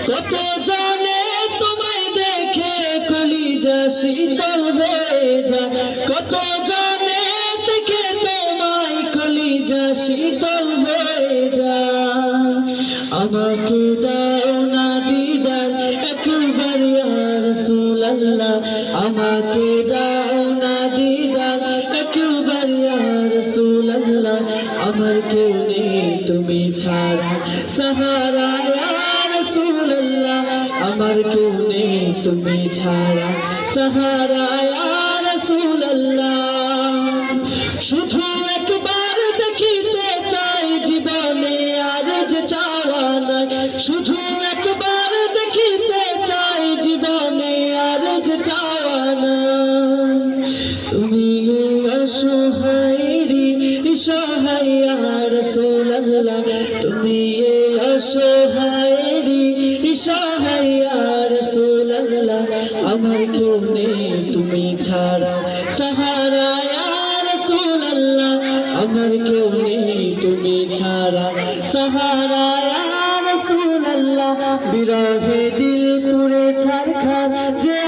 কত জনে তোমায় দেখে কলিজা শীতল হয়ে যায়, কত জনে দেখে তোমায় কলিজা শীতল হয়ে যায়। আমাকে দাও না দিদার একবার ইয়া রাসূলুল্লাহ, আমাকে দাও না দিদার একবার ইয়া রাসূলুল্লাহ। আমার কেউ নেই তুমি ছাড়া সাহারা ইয়া রাসূলুল্লাহ, আমার কেউ নেই তুমি ছাড়া সাহারা ইয়া রাসূলুল্লাহ। শুধু একবার দেখিতে চাই জীবনে আর যে চাওয়া নাই, শুধু একবার দেখিতে চাই জীবনে আর যে চাওয়া নাই। তুমি অসহায়েরই সহায় ইয়া রাসূলুল্লাহ, তুমি অসহায়েরই সহায় ইয়া রাসূলুল্লাহ। আমার কেউ নেই তুমি ছাড়া সাহারা ইয়া রাসূলুল্লাহ, আমার কেউ নেই তুমি ছাড়া সাহারা ইয়া রাসূলুল্লাহ। বিরহে দিল পুড়ে ছারখার যে